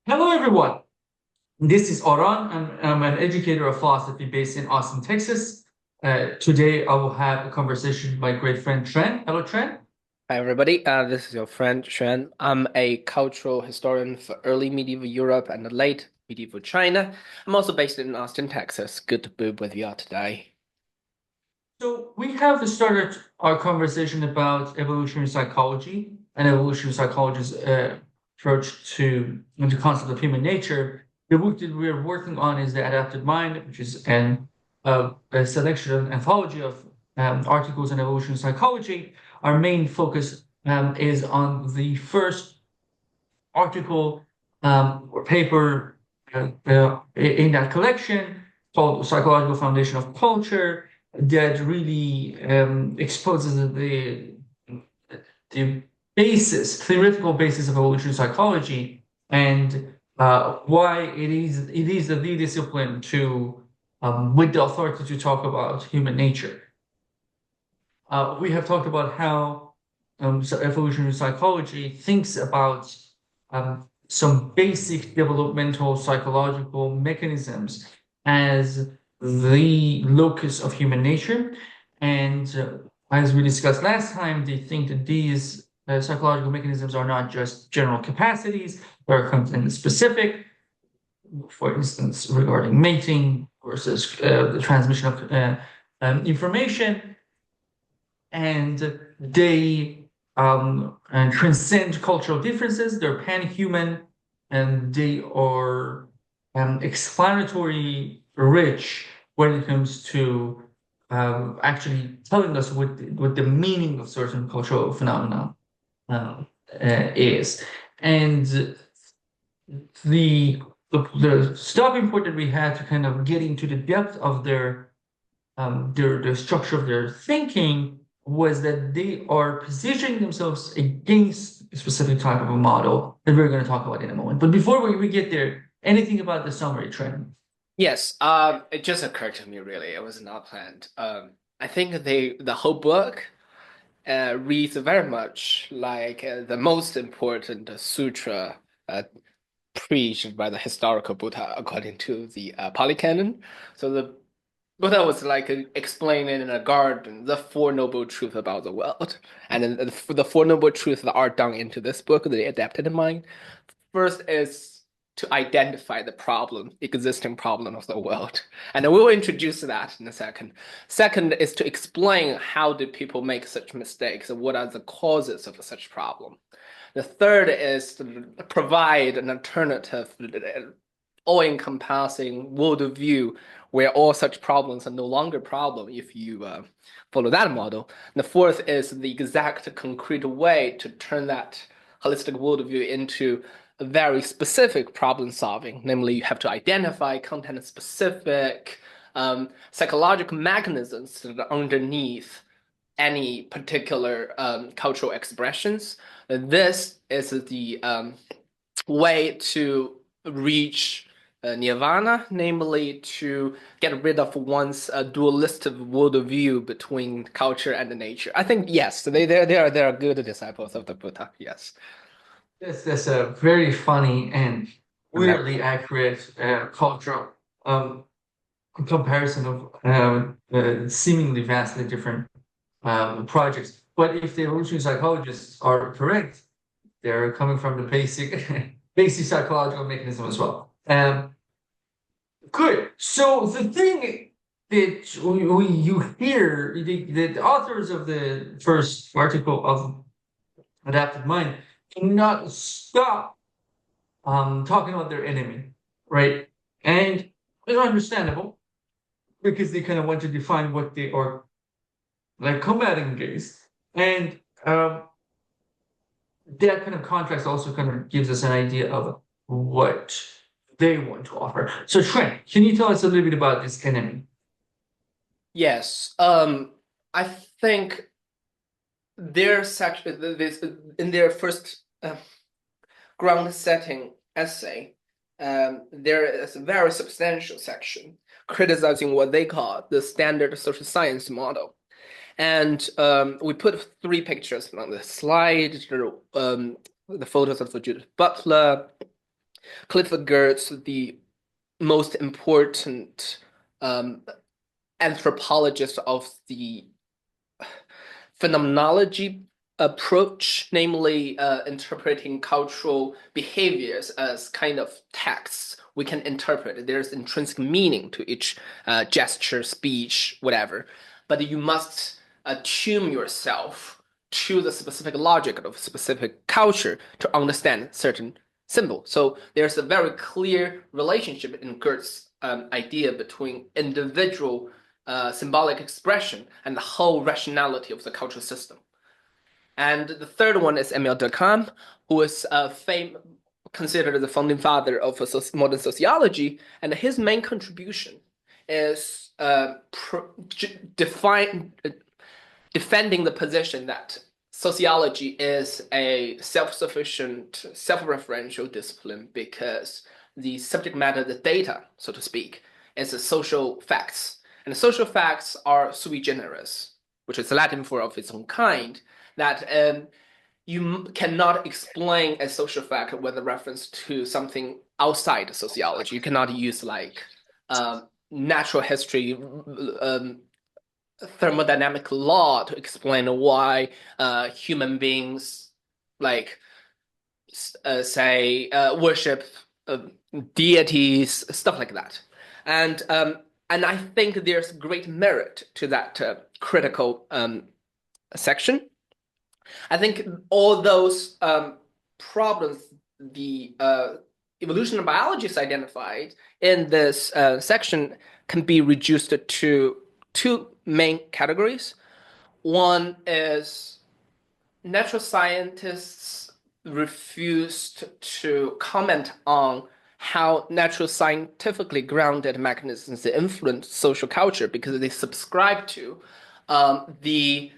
Hello, everyone. This is Aran. I'm an educator of philosophy based in Austin, Texas. Today, I will have a conversation with my great friend Tren. Hello, Tren. Hi everybody, this is your friend Xuan. I'm a cultural historian for early medieval Europe and late medieval China. I'm also based in Austin, Texas. Good to be with you all today. So, we have started our conversation about evolutionary psychology and evolutionary psychology's approach to the concept of human nature. The book that we're working on is The Adapted Mind, which is a selection, an anthology of articles on evolutionary psychology. Our main focus is on the first article or paper in that collection called Psychological Foundation of Culture that really exposes the theoretical basis of evolutionary psychology and why it is the discipline to with the authority to talk about human nature. We have talked about how evolutionary psychology thinks about some basic developmental psychological mechanisms as the locus of human nature. And as we discussed last time, they think that these psychological mechanisms are not just general capacities, they're content specific, for instance, regarding mating versus the transmission of information, and they and transcend cultural differences. They're pan-human, and they are explanatory rich when it comes to actually telling us what the meaning of certain cultural phenomena is. And the stopping point that we had to kind of get into the depth of their structure of their thinking was that they are positioning themselves against a specific type of a model that we're going to talk about in a moment. But before we get there, anything about the summary trend? Yes, it just occurred to me really. It was not planned. I think the whole book reads very much like the most important sutra preached by the historical Buddha according to the Pali Canon. So the Buddha was like explaining in a garden the Four Noble Truths about the world. And then the Four Noble Truths that are done into this book, the Adapted Mind. First is to identify the problem, existing problem of the world. And then we will introduce that in a second. Second is to explain how do people make such mistakes and what are the causes of such problem. The third is to provide an alternative, all-encompassing worldview where all such problems are no longer problem if you follow that model. And the fourth is the exact concrete way to turn that holistic worldview into a very specific problem solving. Namely, you have to identify content-specific psychological mechanisms that are underneath any particular cultural expressions. This is the way to reach nirvana, namely to get rid of one's dualistic worldview between culture and nature. I think yes, they are good disciples of the Buddha. Yes, That's a very funny and very weirdly accurate cultural comparison of seemingly vastly different projects. But if the evolutionary psychologists are correct, they're coming from the basic basic psychological mechanism as well. Good. So the thing that you hear, the authors of the first article of Adapted Mind cannot stop talking about their enemy, right? And it's understandable because they kind of want to define what they are like combating against. And that kind of contrast also kind of gives us an idea of what they want to offer. So, Trent, can you tell us a little bit about this enemy? yes. I think their section this in their first ground setting essay, there is a very substantial section criticizing what they call the standard social science model. And we put three pictures on the slide, the photos of Judith Butler, Clifford Geertz, the most important um, anthropologist of the phenomenology approach, namely interpreting cultural behaviors as kind of texts we can interpret. There's intrinsic meaning to each gesture, speech, whatever. But you must attune yourself to the specific logic of a specific culture to understand certain symbol. So there's a very clear relationship in Gert's idea between individual symbolic expression and the whole rationality of the cultural system. And the third one is Emile Durkheim, who is considered the founding father of modern sociology. And his main contribution is defending the position that sociology is a self-sufficient, self-referential discipline because the subject matter, the data, so to speak, is the social facts. And the social facts are sui generis, which is Latin for of its own kind, that you cannot explain a social fact with a reference to something outside sociology. You cannot use like natural history, thermodynamic law to explain why human beings like say worship deities, stuff like that. And I think there's great merit to that critical section. I think all those problems the evolutionary biologists identified in this section can be reduced to two main categories. One is natural scientists refused to comment on how natural scientifically grounded mechanisms influence social culture because they subscribe to the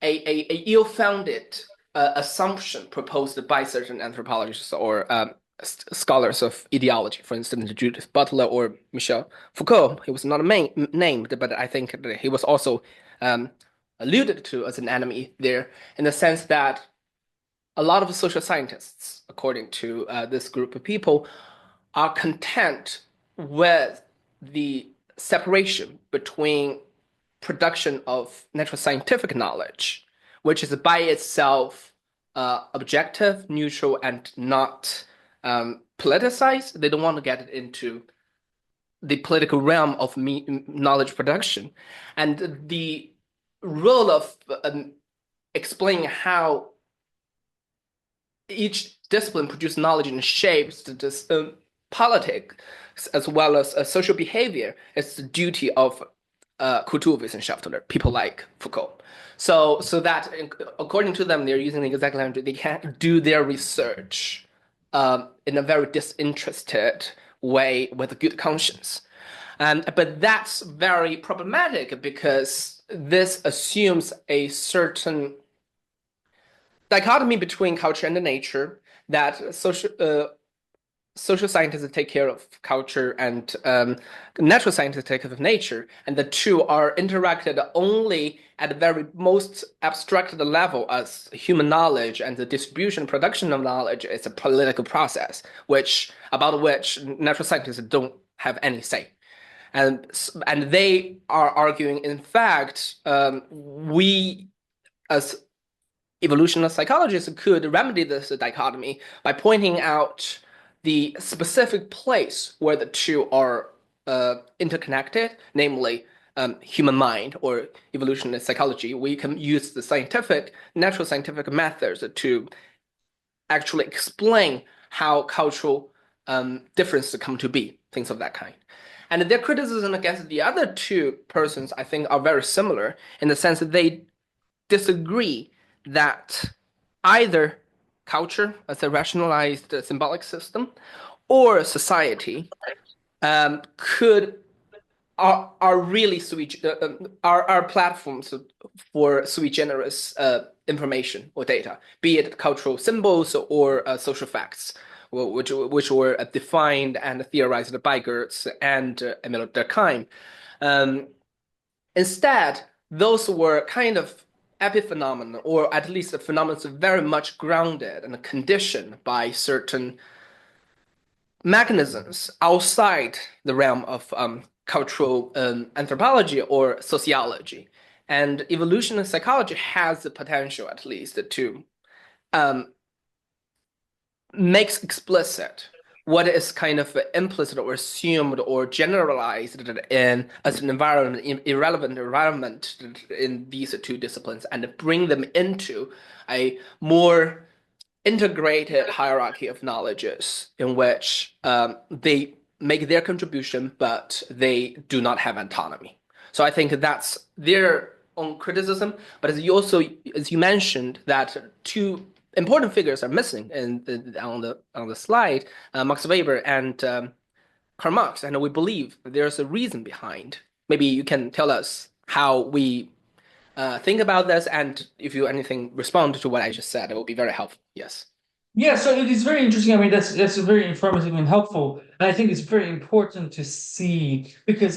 a ill-founded assumption proposed by certain anthropologists or scholars of ideology, for instance, Judith Butler or Michel Foucault. He was not named, but I think he was also alluded to as an enemy there in the sense that a lot of social scientists, according to this group of people, are content with the separation between production of natural scientific knowledge, which is by itself objective, neutral, and not politicized. They don't want to get it into the political realm of knowledge production. And the role of explaining how each discipline produces knowledge and shapes this politics as well as social behavior is the duty of Kulturwissenschaftler, people like Foucault. So that according to them, they're using the exact language. They can't do their research in a very disinterested way with a good conscience. But that's very problematic because this assumes a certain dichotomy between culture and nature that social scientists take care of culture and natural scientists take care of nature, and the two are interacted only at the very most abstract level as human knowledge and the distribution and production of knowledge is a political process, about which natural scientists don't have any say. And they are arguing, in fact, we as evolutionary psychologists could remedy this dichotomy by pointing out the specific place where the two are interconnected, namely human mind or evolutionary psychology. We can use the natural scientific methods to actually explain how cultural differences come to be, things of that kind. And their criticism against the other two persons, I think, are very similar in the sense that they disagree that either culture as a rationalized symbolic system or society could are really are platforms for sui generis information or data, be it cultural symbols or social facts, which were defined and theorized by Geertz and Emile Durkheim. Instead, those were kind of epiphenomena, or at least the phenomena very much grounded and conditioned by certain mechanisms outside the realm of cultural anthropology or sociology. And evolutionary psychology has the potential, at least, to um, makes explicit what is kind of implicit or assumed or generalized in as an environment, irrelevant environment in these two disciplines, and bring them into a more integrated hierarchy of knowledges in which they make their contribution, but they do not have autonomy. So I think that's their own criticism. But as you mentioned, that two important figures are missing on the slide, Max Weber and Karl Marx, and we believe there's a reason behind. Maybe you can tell us how we think about this, and if you anything respond to what I just said, it will be very helpful. Yes. Yeah, so it is very interesting. I mean, that's very informative and helpful. And I think it's very important to see because,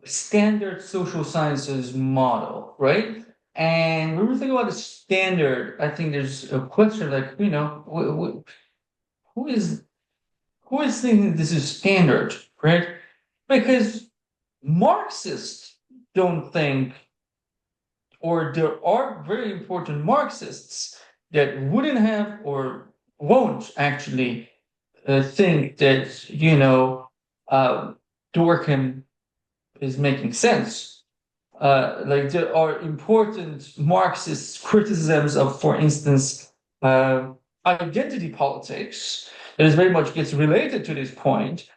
standard social sciences model, right? And when we think about the standard, I think there's a question like, who is who is thinking this is standard, right? Because Marxists don't think, or there are very important Marxists that wouldn't have or won't actually think that uh, Durkheim is making sense. Like there are important Marxist criticisms of, for instance, identity politics that is very much gets related to this point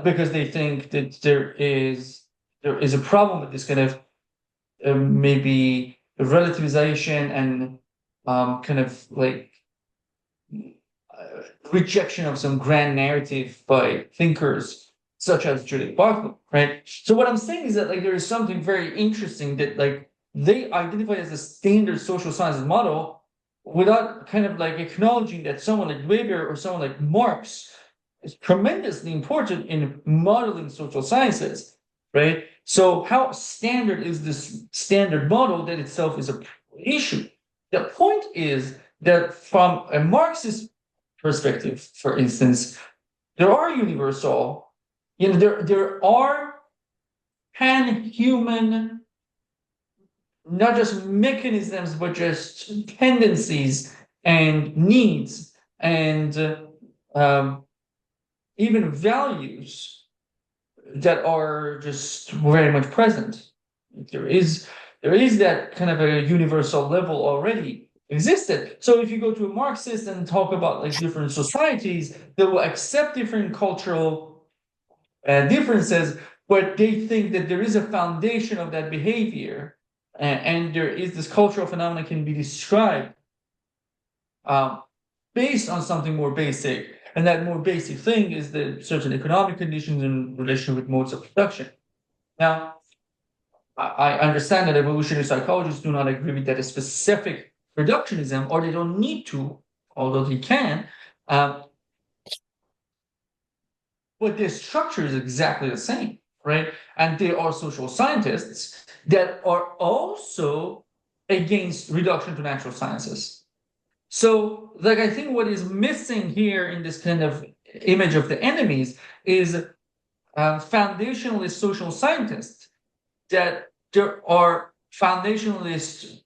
because they think that there is a problem with this kind of maybe relativization and kind of like rejection of some grand narrative by thinkers such as Judith Butler, right? So what I'm saying is that like there is something very interesting that like they identify as a standard social science model without kind of like acknowledging that someone like Weber or someone like Marx is tremendously important in modeling social sciences, right? So how standard is this standard model that itself is a issue? The point is that from a Marxist perspective, for instance, there are universal, there are pan-human, not just mechanisms, but just tendencies and needs and um, even values that are just very much present. There is that kind of a universal level already existed. So if you go to a Marxist and talk about like different societies, they will accept different cultural differences, but they think that there is a foundation of that behavior, and there is this cultural phenomenon can be described um, based on something more basic. And that more basic thing is the certain economic conditions in relation with modes of production. Now, I understand that evolutionary psychologists do not agree with that specific reductionism, or they don't need to, although they can. Um, but their structure is exactly the same, right? And there are social scientists that are also against reduction to natural sciences. So, like, I think what is missing here in this kind of image of the enemies is foundationalist social scientists that there are foundationalists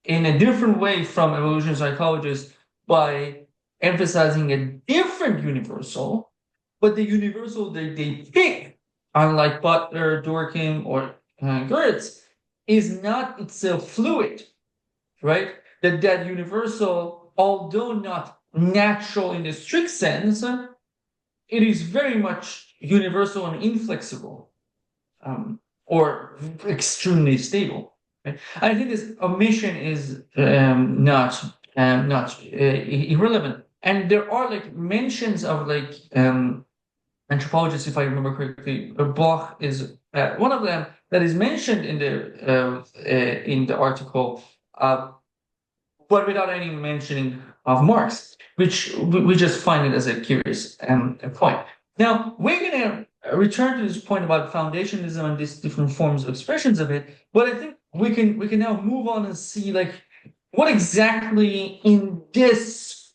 in a different way from evolutionary psychologists by emphasizing a different universal, but the universal that they pick, unlike Butler, Durkheim, or Gertz, is not itself fluid, right? That universal, although not natural in the strict sense, it is very much universal and inflexible, or extremely stable. Right? I think this omission is not irrelevant, and there are like mentions of like anthropologists, if I remember correctly. Bloch is one of them that is mentioned in the article. But without any mentioning of Marx, which we just find it as a curious point. Now, we're going to return to this point about foundationism and these different forms of expressions of it, but I think we can now move on and see like what exactly in this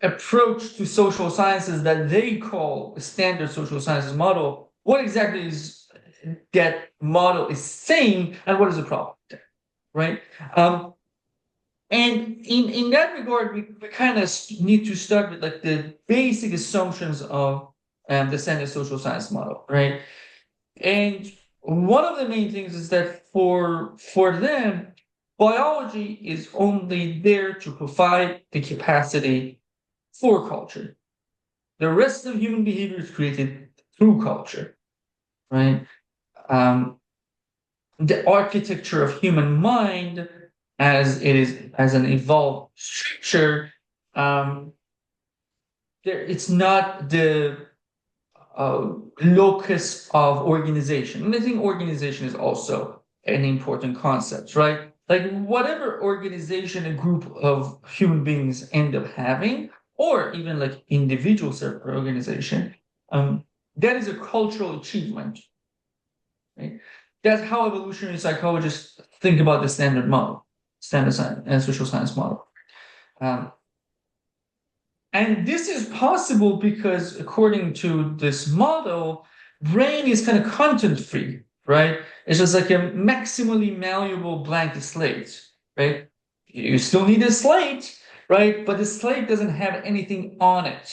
approach to social sciences that they call a standard social sciences model, what exactly is that model is saying, and what is the problem, right? And in that regard, we kind of need to start with like the basic assumptions of the standard social science model, right? And one of the main things is that for them, biology is only there to provide the capacity for culture. The rest of human behavior is created through culture, right? Um, the architecture of human mind, as it is as an evolved structure, um, it's not the locus of organization. And I think organization is also an important concept, right? Like whatever organization a group of human beings end up having, or even like individual self-organization, that is a cultural achievement, right? That's how evolutionary psychologists think about the standard model, standard science and social science model. Um, And this is possible because, according to this model, brain is kind of content free, right? It's just like a maximally malleable blank slate, right? You still need a slate, right? But the slate doesn't have anything on it,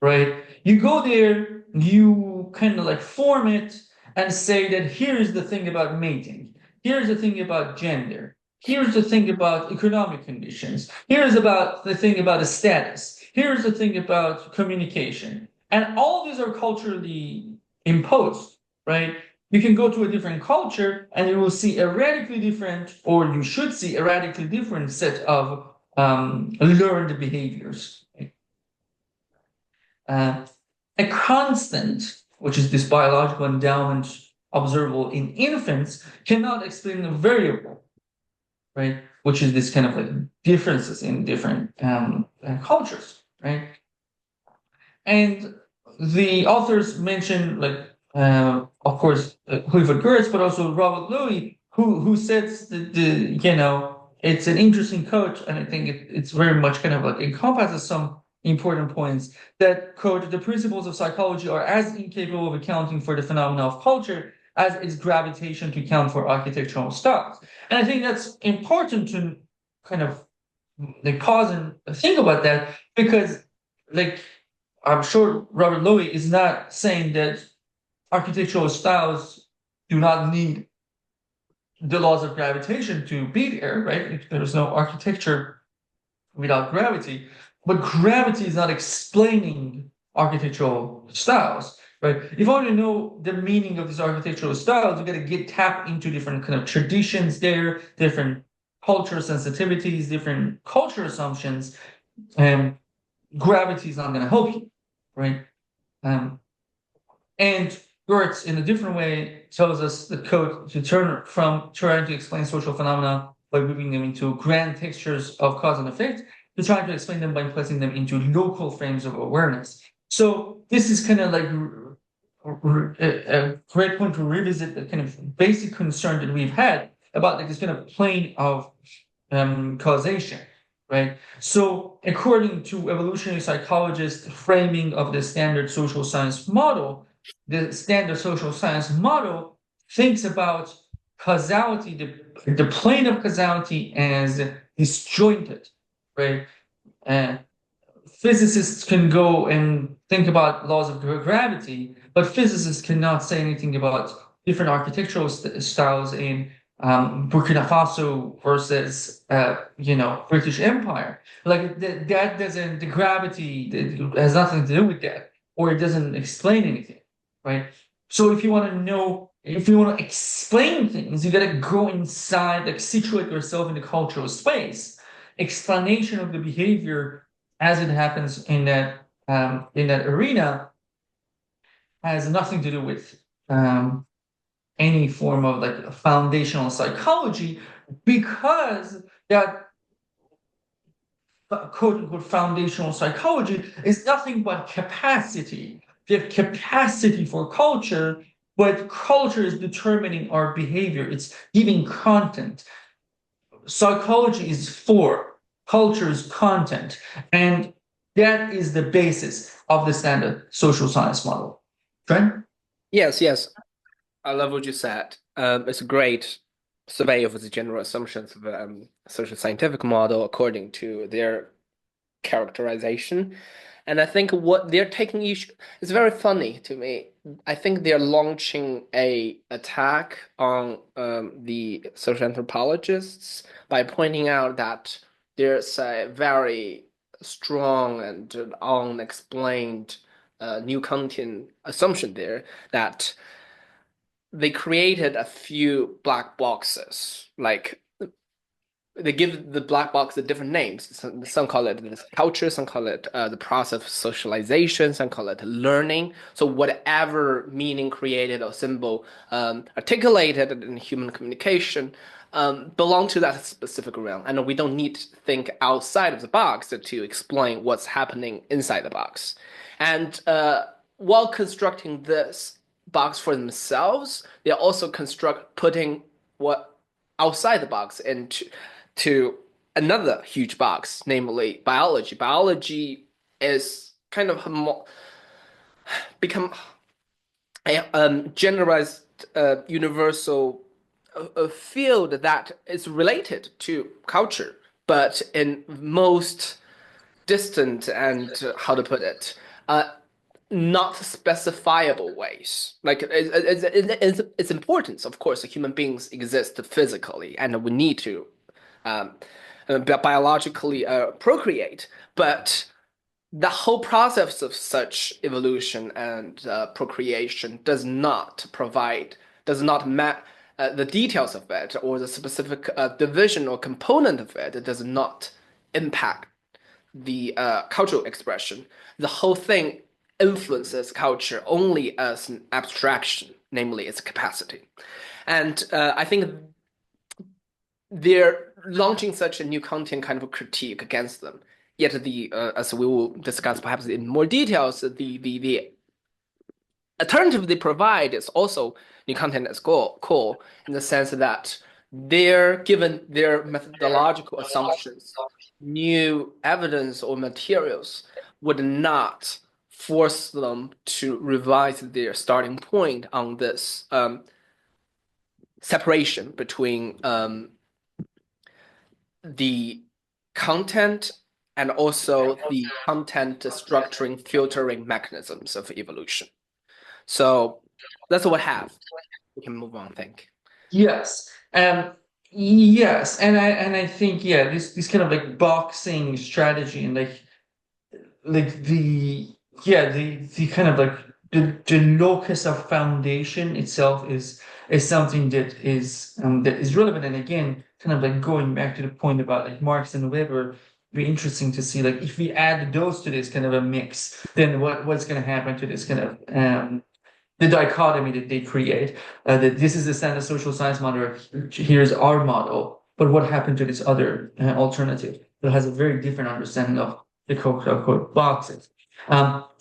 right? You go there, you kind of like form it and say that here's the thing about mating, here's the thing about gender, here's the thing about economic conditions, here's about the thing about the status. Here's the thing about communication. And all these are culturally imposed, right? You can go to a different culture and you will see a radically different, or you should see a radically different set of learned behaviors. Uh, a constant, which is this biological endowment observable in infants, cannot explain a variable, right? Which is this kind of like differences in different cultures, right? And the authors mention, like, of course, Clifford Gertz, but also Robert Louis, who says that it's an interesting quote, and I think it's very much kind of like encompasses some important points. That quote: "The principles of psychology are as incapable of accounting for the phenomena of culture as its gravitation to account for architectural styles." And I think that's important to kind of like pause and think about that because, like, I'm sure Robert Louis is not saying that architectural styles do not need the laws of gravitation to be there, right? There is no architecture without gravity, but gravity is not explaining architectural styles, right? If you want to know the meaning of these architectural styles, you got to get tap into different kind of traditions there, different cultural sensitivities, different cultural assumptions, and gravity is not going to help you, right? Um, and Gertz, in a different way, tells us the code to turn from trying to explain social phenomena by moving them into grand textures of cause and effect to trying to explain them by placing them into local frames of awareness. So this is kind of like a great point to revisit the kind of basic concern that we've had about like this kind of plane of causation, right? So according to evolutionary psychologists' framing of the standard social science model, the standard social science model thinks about causality, the plane of causality as disjointed, right? Uh, Physicists can go and think about laws of gravity, but physicists cannot say anything about different architectural styles in Burkina Faso versus British Empire. Like that doesn't the gravity has nothing to do with that, or it doesn't explain anything, right? So if you want to know, if you want to explain things, you got to go inside, like situate yourself in the cultural space. Explanation of the behavior as it happens in that arena has nothing to do with any form of like foundational psychology because that quote unquote foundational psychology is nothing but capacity. We have capacity for culture, but culture is determining our behavior. It's giving content. Psychology is for, culture is content. And That is the basis of the standard social science model. Trent? Yes, yes. I love what you said. It's a great survey of the general assumptions of social scientific model according to their characterization. And I think what they're taking issue is very funny to me. I think they're launching a attack on the social anthropologists by pointing out that there's a very strong and unexplained new content assumption there that they created a few black boxes, like they give the black box the different names. Some call it this culture, some call it the process of socialization, some call it learning. So whatever meaning created or symbol articulated in human communication belong to that specific realm. And we don't need to think outside of the box to explain what's happening inside the box. And while constructing this box for themselves, they're also putting what outside the box into to another huge box, namely biology. Biology is kind of become a generalized, universal field that is related to culture, but in most distant and how to put it, not specifiable ways. Like it's important, of course, human beings exist physically, and we need to um, biologically procreate. But the whole process of such evolution and procreation does not map the details of it or the specific division or component of it. It does not impact the cultural expression. The whole thing influences culture only as an abstraction, namely its capacity. And I think they're launching such a new content kind of a critique against them. Yet as we will discuss perhaps in more details, the alternative they provide is also new content as core in the sense that they're given their methodological assumptions, new evidence or materials would not force them to revise their starting point on this separation between the content and also the content structuring filtering mechanisms of evolution. So that's what we have. We can move on, I think. Yes. Yes. And I think yeah, this kind of like boxing strategy and like the kind of like the locus of foundation itself is something that is relevant. And again, kind of like going back to the point about like Marx and Weber, be interesting to see like if we add those to this kind of a mix, then what's going to happen to this kind of the dichotomy that they create. That this is the standard social science model. Here's our model, but what happened to this other alternative that has a very different understanding of the quote boxes?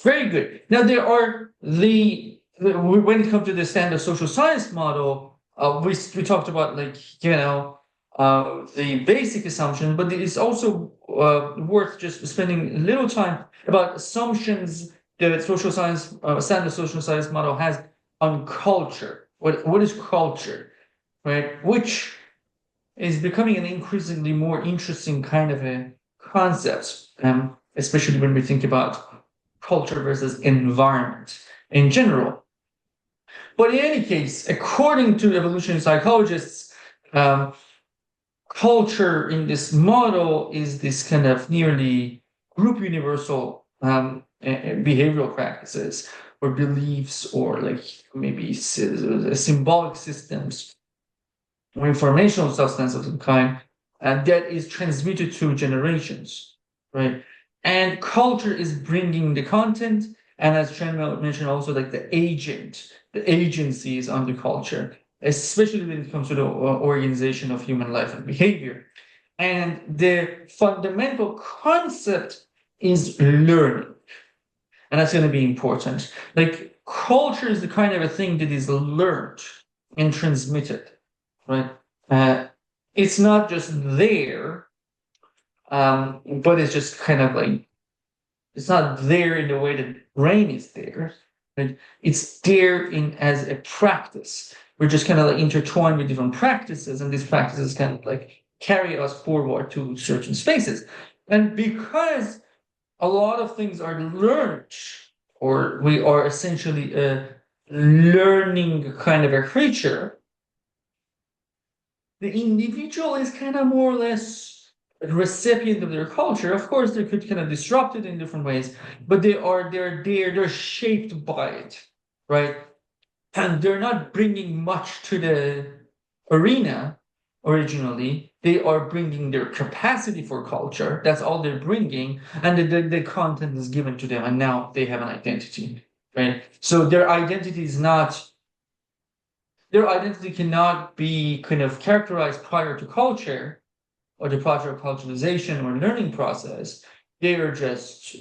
Very good. Now there are when it comes to the standard social science model, we talked about like the basic assumption, but it's also worth just spending a little time about assumptions the social science standard social science model has on culture. What is culture, right? Which is becoming an increasingly more interesting kind of a concept, especially when we think about culture versus environment in general. But in any case, according to evolutionary psychologists, um, culture in this model is this kind of nearly group universal behavioral practices or beliefs or like maybe symbolic systems or informational substance of some kind that is transmitted through generations, right? And culture is bringing the content, and as Chen mentioned, also like the agency is under culture, especially when it comes to the organization of human life and behavior. And the fundamental concept is learning. And that's going to be important. Like culture is the kind of a thing that is learned and transmitted, right? Uh, it's not just there, but it's just kind of like It's not there in the way that brain is there, right? It's there in as a practice. We're just kind of like intertwined with different practices, and these practices kind of like carry us forward to certain spaces. And because a lot of things are learned, or we are essentially a learning kind of a creature, the individual is kind of more or less a recipient of their culture. Of course, they could kind of disrupt it in different ways, but they're shaped by it, right? And they're not bringing much to the arena originally. They are bringing their capacity for culture. That's all they're bringing, and the content is given to them, and now they have an identity, right? So their identity cannot be kind of characterized prior to culture or the project of culturalization or learning process. They are just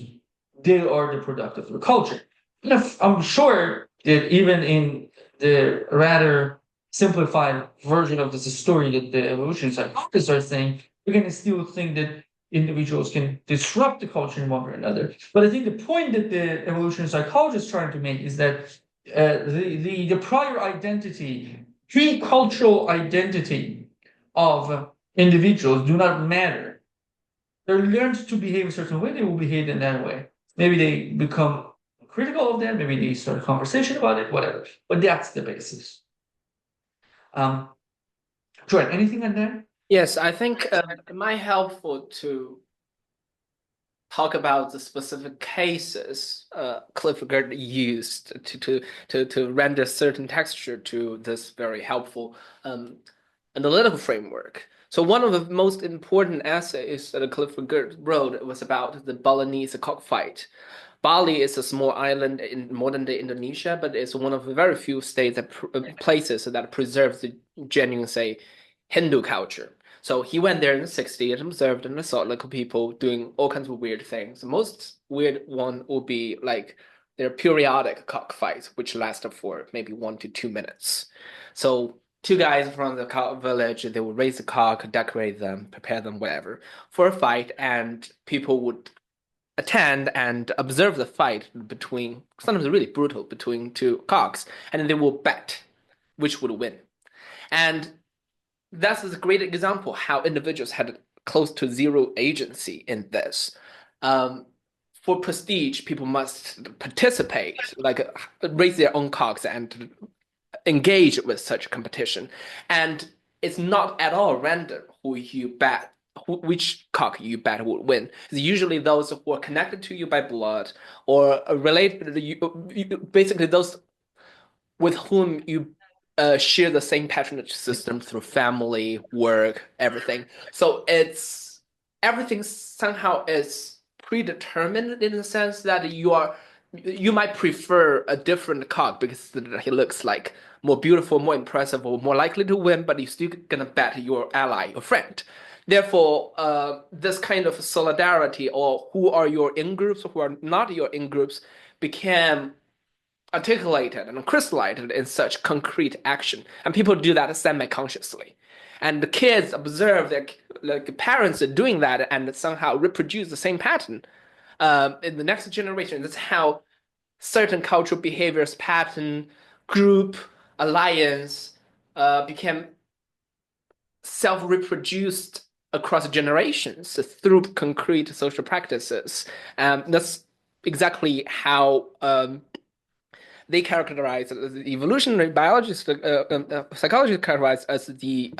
they are the product of their culture. And I'm sure that even in the rather simplified version of this story that the evolution psychologists are saying, we're going to still think that individuals can disrupt the culture in one way or another. But I think the point that the evolution psychologists are trying to make is that the prior identity, pre-cultural identity of individuals do not matter. They're learned to behave a certain way, they will behave in that way. Maybe they become critical of them, maybe they start a conversation about it, whatever. But that's the basis. Joy, anything on that? Yes, I think it might helpful to talk about the specific cases Clifford used to render certain texture to this very helpful analytical framework. So one of the most important essays that Clifford wrote was about the Balinese cockfight. Bali is a small island in modern-day Indonesia, but it's one of the very few states that places that preserves the genuine, say, Hindu culture. So he went there in the 60s and observed and saw local people doing all kinds of weird things. The most weird one would be like their periodic cockfights, which lasted for maybe 1 to 2 minutes. So two guys from the village, they would raise the cock, decorate them, prepare them, whatever, for a fight, and people would attend and observe the fight between, sometimes really brutal, between two cocks, and then they will bet which would win. And that's a great example how individuals had close to zero agency in this. For prestige, people must participate, like raise their own cocks and engage with such competition. And it's not at all random who you bet, which cock you bet would win. It's usually those who are connected to you by blood or related to you, basically those with whom you share the same patronage system through family, work, everything. So it's everything somehow is predetermined in the sense that you might prefer a different cock because he looks like more beautiful, more impressive, or more likely to win, but you're still gonna bet your ally, your friend. Therefore, this kind of solidarity or who are your in groups, who are not your in groups, became articulated and crystallized in such concrete action. And people do that semi-consciously. And the kids observe their like parents are doing that and somehow reproduce the same pattern in the next generation. That's how certain cultural behaviors, pattern, group, alliance became self-reproduced across generations through concrete social practices. That's exactly how they characterize the evolutionary biologists, psychologists characterize as the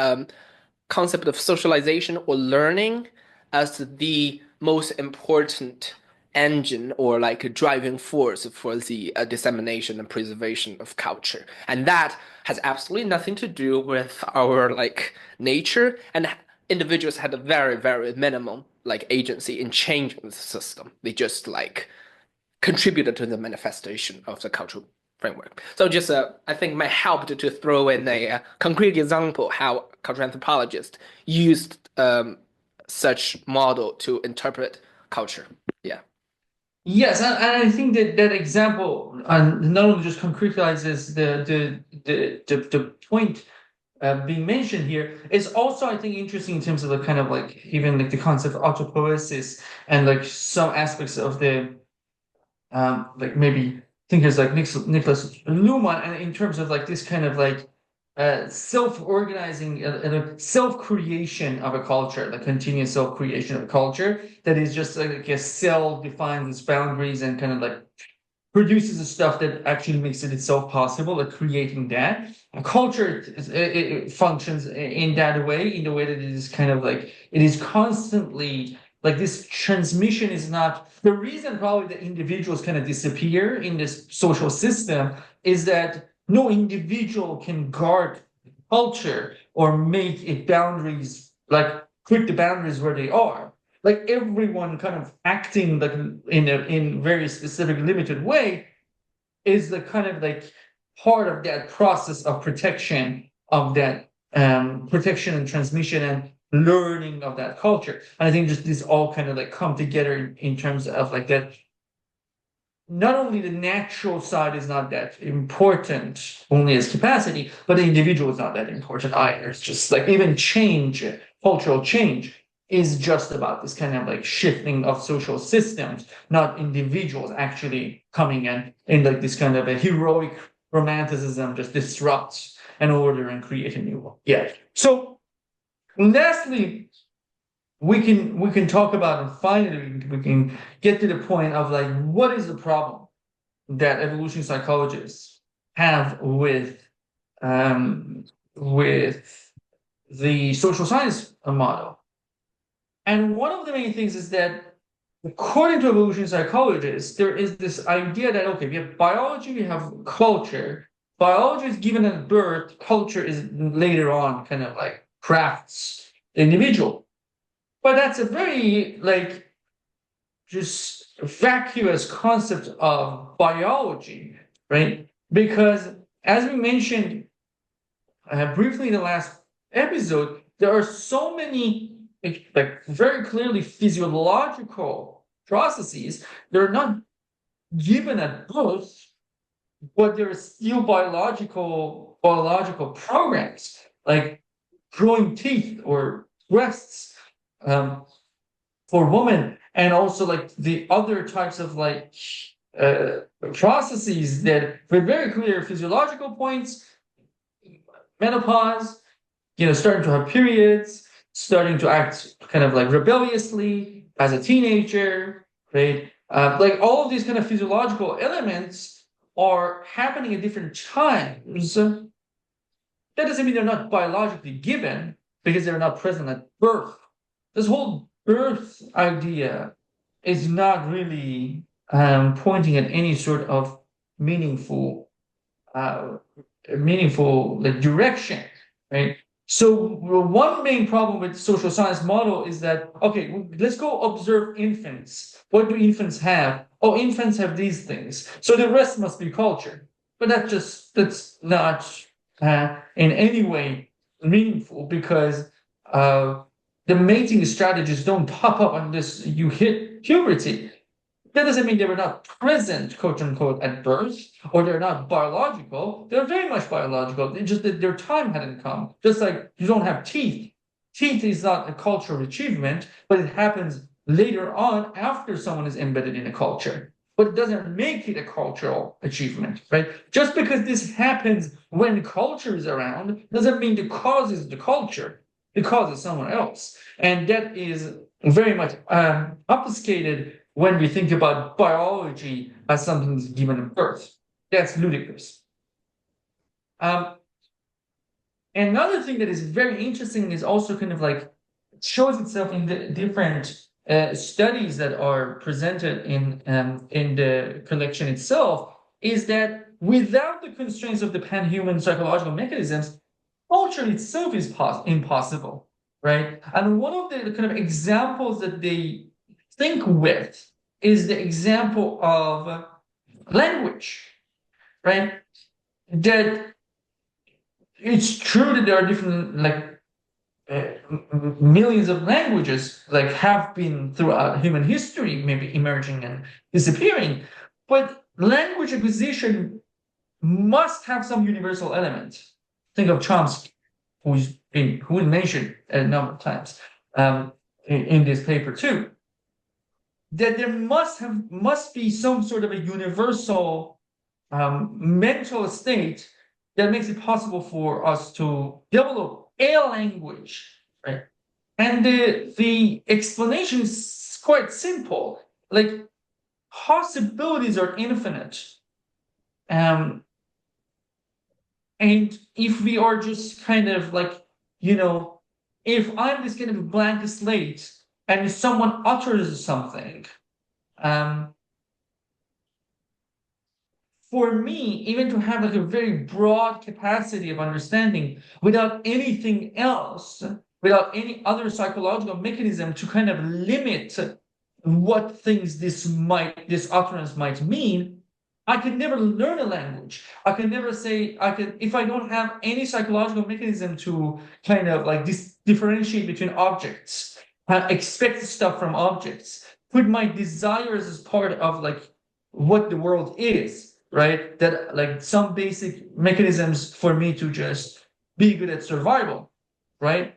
concept of socialization or learning as the most important engine or like a driving force for the dissemination and preservation of culture. And that has absolutely nothing to do with our like nature, and individuals had a very, very minimum like agency in changing the system. They just like contributed to the manifestation of the cultural framework. So just I think might help to throw in a concrete example how cultural anthropologists used such model to interpret culture. Yeah. Yes, and I think that that example not only just concretizes the point being mentioned here, is also I think interesting in terms of the kind of like even like the concept of autopoiesis and like some aspects of the like maybe thinkers like Nicholas Luhmann, and in terms of like this kind of like self-organizing and self-creation of a culture, like continuous self-creation of a culture that is just like a cell defines its boundaries and kind of like produces the stuff that actually makes it itself possible, like creating that. A culture it functions in that way, in the way that it is kind of like it is constantly like this transmission is not the reason probably that individuals kind of disappear in this social system is that no individual can guard culture or make it boundaries like put the boundaries where they are like everyone kind of acting like in very specific limited way is the kind of like part of that process of protection of that protection and transmission and learning of that culture. And I think just this all kind of like come together in terms of like that not only the natural side is not that important only as capacity, but the individual is not that important either. It's just like even change, cultural change is just about this kind of like shifting of social systems, not individuals actually coming in like this kind of a heroic romanticism just disrupts an order and create a new one. Yeah. So lastly, we can talk about and finally we can get to the point of like what is the problem that evolution psychologists have with the social science model. And one of the main things is that according to evolution psychologists, there is this idea that okay, we have biology, we have culture. Biology is given at birth, culture is later on kind of like crafts the individual. But that's a very like just vacuous concept of biology, right? Because as we mentioned briefly in the last episode, there are so many like very clearly physiological processes that are not given at birth, but there are still biological programs like growing teeth or breasts. For women and also like the other types of like uh, processes that with very clear physiological points menopause starting to have periods starting to act kind of like rebelliously as a teenager, right? Like all of these kind of physiological elements are happening at different times. That doesn't mean they're not biologically given because they're not present at birth. This whole birth idea is not really pointing at any sort of meaningful, uh, meaningful like direction, right? So one main problem with social science model is that okay, let's go observe infants. What do infants have? Oh, infants have these things. So the rest must be culture. But that's not in any way meaningful because uh, the mating strategies don't pop up unless you hit puberty. That doesn't mean they were not present, quote unquote, at birth, or they're not biological. They're very much biological. It's just that their time hadn't come. Just like you don't have teeth. Teeth is not a cultural achievement, but it happens later on after someone is embedded in a culture. But it doesn't make it a cultural achievement, right? Just because this happens when culture is around doesn't mean the cause is the culture. The cause is someone else. And that is very much obfuscated when we think about biology as something that's given at birth. That's ludicrous. Um, Another thing that is very interesting is also kind of like shows itself in the different studies that are presented in the collection itself is that without the constraints of the pan-human psychological mechanisms, culture itself is impossible, right? And one of the kind of examples that they think with is the example of language, right? That it's true that there are different like millions of languages like have been throughout human history maybe emerging and disappearing, but language acquisition must have some universal element. Think of Chomsky, who mentioned a number of times in this paper too. that there must be some sort of a universal mental state that makes it possible for us to develop a language, right? And the explanation is quite simple. Like possibilities are infinite. Um, and if we are just kind of like, if I'm this kind of blank slate and someone utters something, um, for me, even to have like a very broad capacity of understanding without anything else, without any other psychological mechanism to kind of limit what things this utterance might mean, I could never learn a language. I could never say I could if I don't have any psychological mechanism to kind of like differentiate between objects, expect stuff from objects, put my desires as part of like what the world is, right? That like some basic mechanisms for me to just be good at survival, right?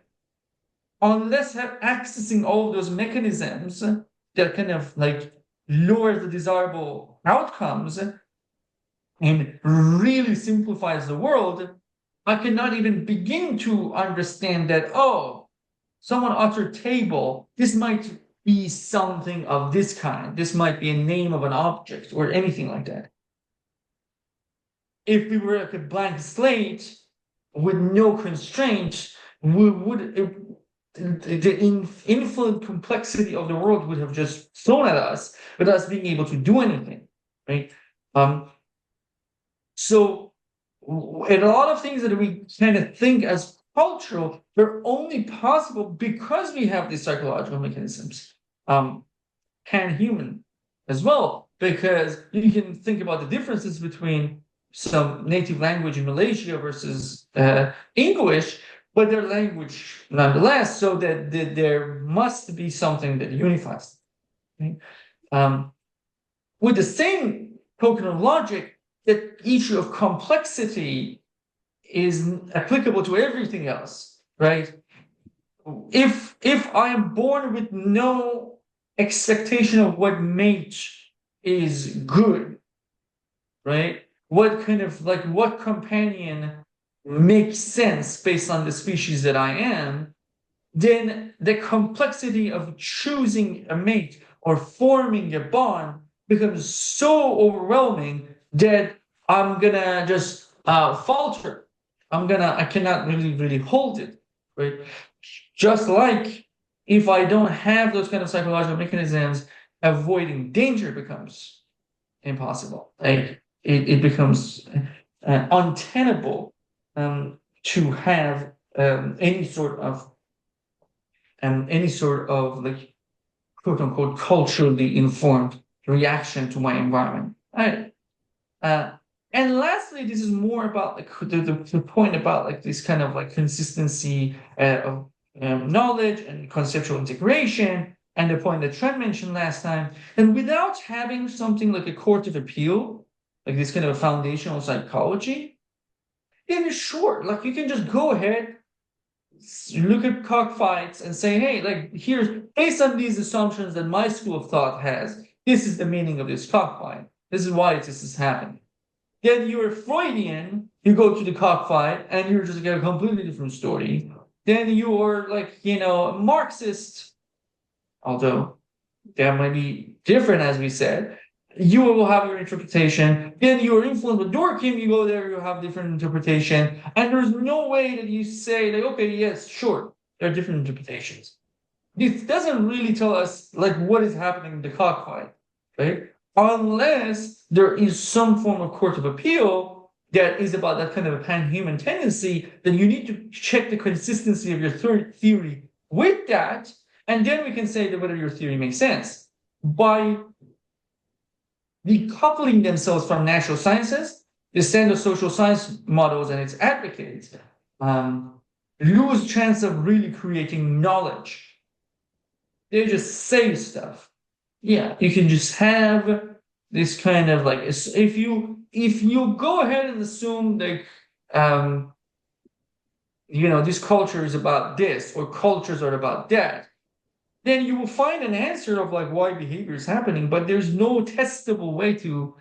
Unless have accessing all of those mechanisms that kind of like lower the desirable outcomes and really simplifies the world, I cannot even begin to understand that, oh, someone uttered table, this might be something of this kind. This might be a name of an object or anything like that. If we were like a blank slate with no constraint, we would the infinite complexity of the world would have just thrown at us without us being able to do anything, right? Um, so, and a lot of things that we kind of think as cultural, they're only possible because we have these psychological mechanisms, pan-human as well, because you can think about the differences between some native language in Malaysia versus English, but their language nonetheless, so that there must be something that unifies. Right? With the same token of logic, that issue of complexity is applicable to everything else, right? If I am born with no expectation of what mate is good, right? What companion makes sense based on the species that I am, then the complexity of choosing a mate or forming a bond becomes so overwhelming that I'm gonna just falter. I cannot really hold it, right? Just like if I don't have those kind of psychological mechanisms, avoiding danger becomes impossible. Like it becomes untenable to have any sort of like quote unquote culturally informed reaction to my environment. All right. Uh, and lastly, this is more about like the point about like this kind of like consistency of knowledge and conceptual integration, and the point that Trent mentioned last time. And without having something like a court of appeal, like this kind of a foundational psychology, then sure, like you can just go ahead, look at cockfights and say, hey, like here's based on these assumptions that my school of thought has, this is the meaning of this cockfight. This is why this is happening. Then you're Freudian, you go to the cockfight and you're just get a completely different story. Then you're like, Marxist, although that might be different, as we said. You will have your interpretation. Then you're influenced with Durkheim, you go there, you have different interpretation. And there's no way that you say, like, okay, yes, sure, there are different interpretations. This doesn't really tell us like what is happening in the cockfight, right? Unless there is some form of court of appeal that is about that kind of a pan-human tendency, then you need to check the consistency of your theory with that, and then we can say that whether your theory makes sense. By decoupling themselves from natural sciences, the standard social science models and its advocates lose chance of really creating knowledge. They just say stuff. Yeah, you can just have this kind of like if you go ahead and assume like this culture is about this or cultures are about that, then you will find an answer of like why behavior is happening, but there's no testable way to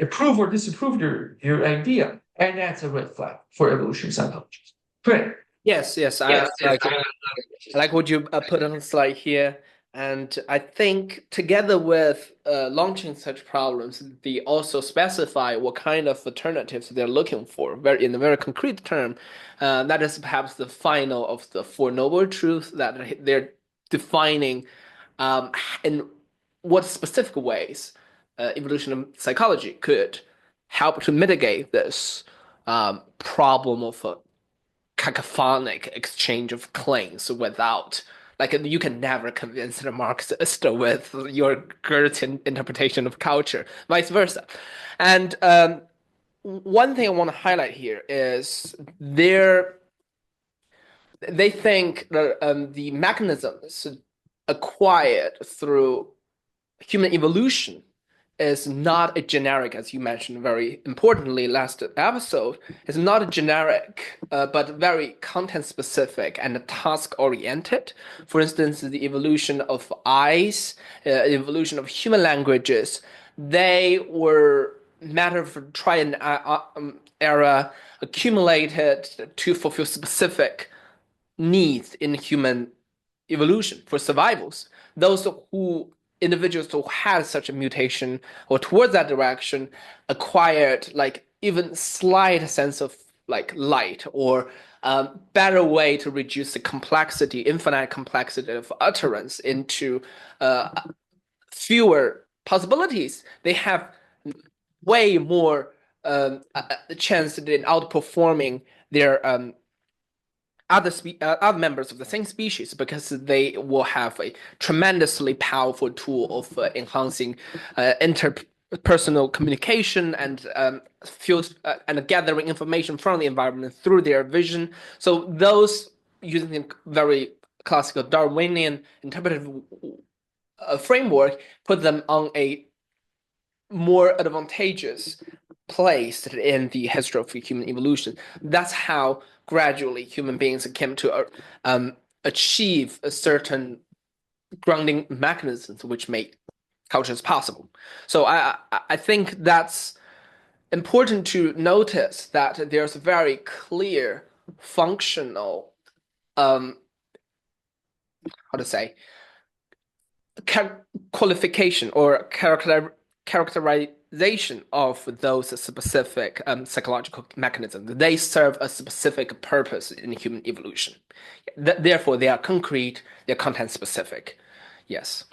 approve or disapprove your idea. And that's a red flag for evolution psychologists. Great. Yes, yes, Yes, yes. I like what you put on the slide here. And I think together with launching such problems, they also specify what kind of alternatives they're looking for, very in a very concrete term. That is perhaps the final of the Four Noble Truths that they're defining in what specific ways evolutionary psychology could help to mitigate this problem of cacophonic exchange of claims without like you can never convince the Marxist with your Goethe interpretation of culture, vice versa. And one thing I want to highlight here is they think that the mechanisms acquired through human evolution is not a generic, as you mentioned very importantly last episode, is not a generic, but very content specific and task oriented. For instance, the evolution of eyes, evolution of human languages, they were matter of try and era accumulated to fulfill specific needs in human evolution for survivals. Those who individuals who had such a mutation or towards that direction acquired like even slight sense of like light or better way to reduce the complexity, infinite complexity of utterance into fewer possibilities. They have way more chance in outperforming their other members of the same species because they will have a tremendously powerful tool of enhancing interpersonal communication and and gathering information from the environment through their vision. So those using a very classical Darwinian interpretive framework put them on a more advantageous place in the history of human evolution. That's how gradually human beings came to achieve a certain grounding mechanisms which make cultures possible. So I think that's important to notice that there's a very clear functional how to say qualification or characterization of those specific psychological mechanisms. They serve a specific purpose in human evolution. Therefore, they are concrete, they're content specific. Yes.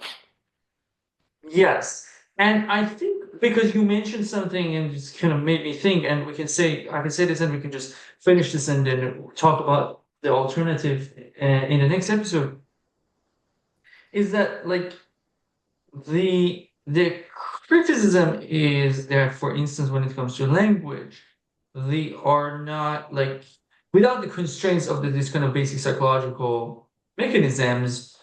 Yes. And I think because you mentioned something and just kind of made me think, and we can say, I can say this and we can just finish this and then talk about the alternative in the next episode, is that like the criticism is that, for instance, when it comes to language, they are not like without the constraints of this kind of basic psychological mechanisms,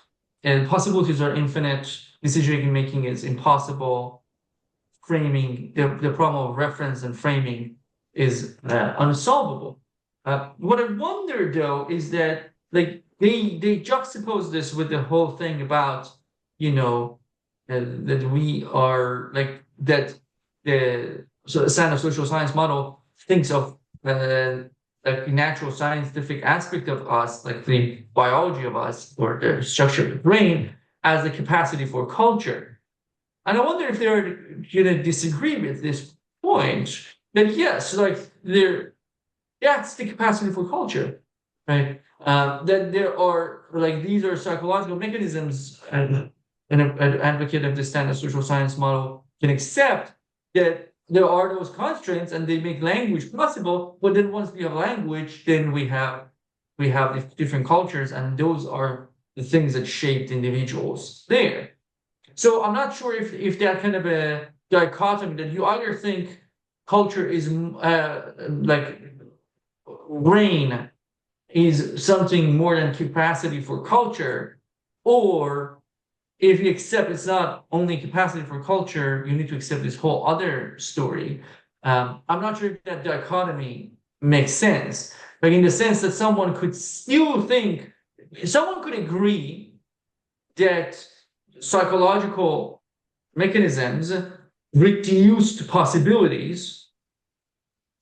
and possibilities are infinite, decision making is impossible, framing the problem of reference and framing is unsolvable. What I wonder though is that like they juxtapose this with the whole thing about you know that we are like that the standard social science model thinks of like the natural scientific aspect of us, like the biology of us or the structure of the brain, as the capacity for culture. And I wonder if they're going to disagree with this point that yes, like there, that's the capacity for culture, right? That there are like these are psychological mechanisms, and an advocate of the standard social science model can accept that there are those constraints and they make language possible. But then once we have language, then we have the different cultures, and those are the things that shaped individuals there. So I'm not sure if that kind of a dichotomy that you either think culture is like brain is something more than capacity for culture, or if you accept it's not only capacity for culture, you need to accept this whole other story. I'm not sure if that dichotomy makes sense. Like in the sense that someone could still think, someone could agree that psychological mechanisms reduce to possibilities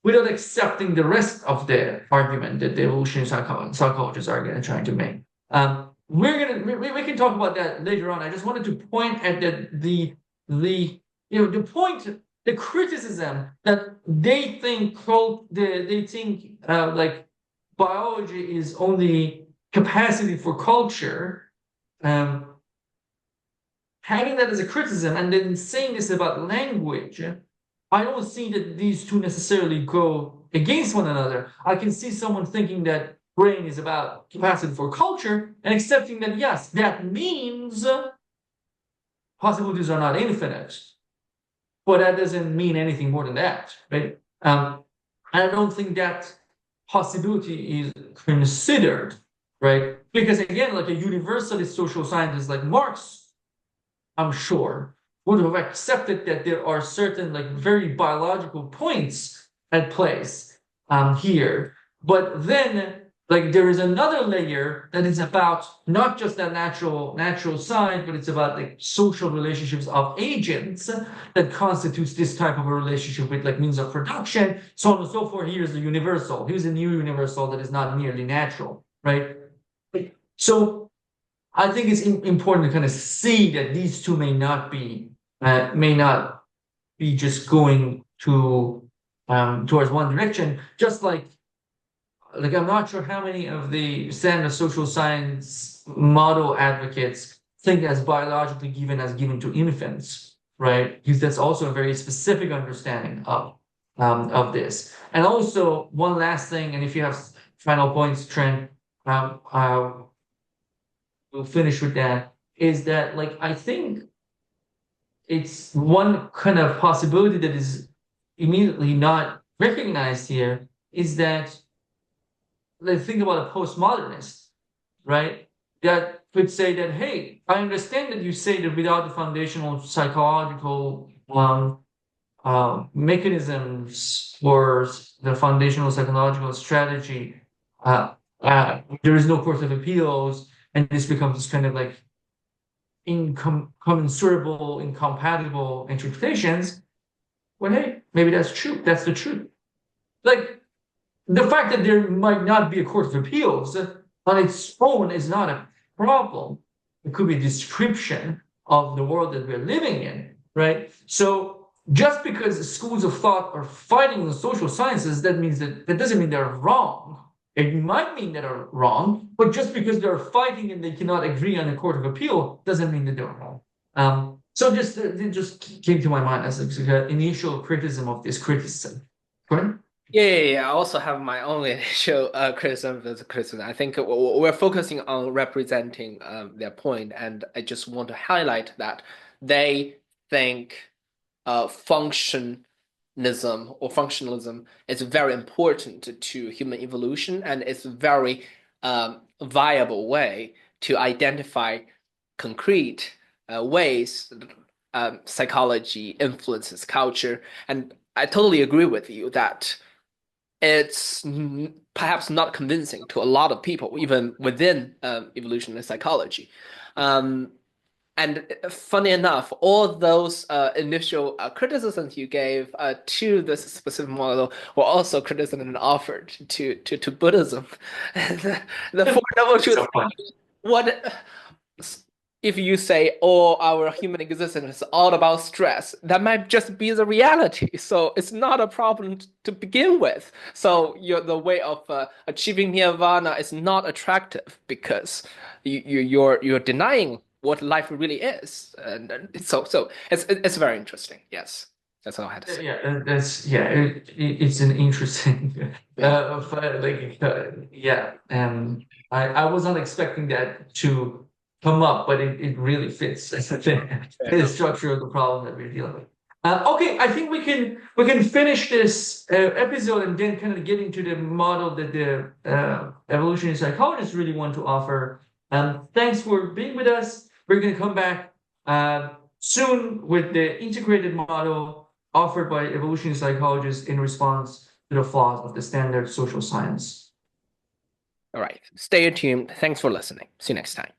without accepting the rest of the argument that the evolutionary psychologists are trying to make. We can talk about that later on. I just wanted to point at the point, the criticism that they think like biology is only capacity for culture. Having that as a criticism and then saying this about language, I don't see that these two necessarily go against one another. I can see someone thinking that brain is about capacity for culture and accepting that, yes, that means possibilities are not infinite, but that doesn't mean anything more than that, right? I don't think that possibility is considered, right? Because again, like a universalist social scientist like Marx, I'm sure, would have accepted that there are certain like very biological points at place here. But then like there is another layer that is about not just that natural side, but it's about like social relationships of agents that constitutes this type of a relationship with like means of production, so on and so forth. Here's the universal. Here's a new universal that is not merely natural, right? So I think it's important to kind of see that these two may not be just going to towards one direction. Just like I'm not sure how many of the standard social science model advocates think as biologically given to infants, right? Because that's also a very specific understanding of this. And also one last thing, and if you have final points, Trent, we'll finish with that, is that like I think it's one kind of possibility that is immediately not recognized here is that like think about a postmodernist, right? That could say that, hey, I understand that you say that without the foundational psychological mechanisms for the foundational psychological strategy, there is no court of appeals, and this becomes this kind of like incommensurable, incompatible interpretations. Well, hey, maybe that's true. That's the truth. Like the fact that there might not be a court of appeals on its own is not a problem. It could be a description of the world that we're living in, right? So just because schools of thought are fighting the social sciences, that doesn't mean they're wrong. It might mean that are wrong, but just because they're fighting and they cannot agree on a court of appeal doesn't mean that they're wrong. So it just came to my mind as an initial criticism of this criticism. Correct? Yeah. I also have my own initial criticism of this criticism. I think we're focusing on representing their point, and I just want to highlight that they think functionalism is very important to human evolution, and it's a very viable way to identify concrete ways psychology influences culture. And I totally agree with you that it's perhaps not convincing to a lot of people, even within evolutionary psychology. And funny enough, all those initial criticisms you gave to this specific model were also criticisms offered to Buddhism. The Four Noble Truths. So fun. What if you say all our human existence is all about stress? That might just be the reality. So it's not a problem to begin with. So the way of achieving nirvana is not attractive because you're denying what life really is, and so it's very interesting. Yes, that's all I had to say. It's an interesting I was not expecting that to come up, but it really fits the structure of the problem that we're dealing with. Okay, I think we can finish this episode and then kind of get into the model that the evolutionary psychologists really want to offer. Thanks for being with us. We're going to come back soon with the integrated model offered by evolutionary psychologists in response to the flaws of the standard social science. All right. Stay tuned. Thanks for listening. See you next time.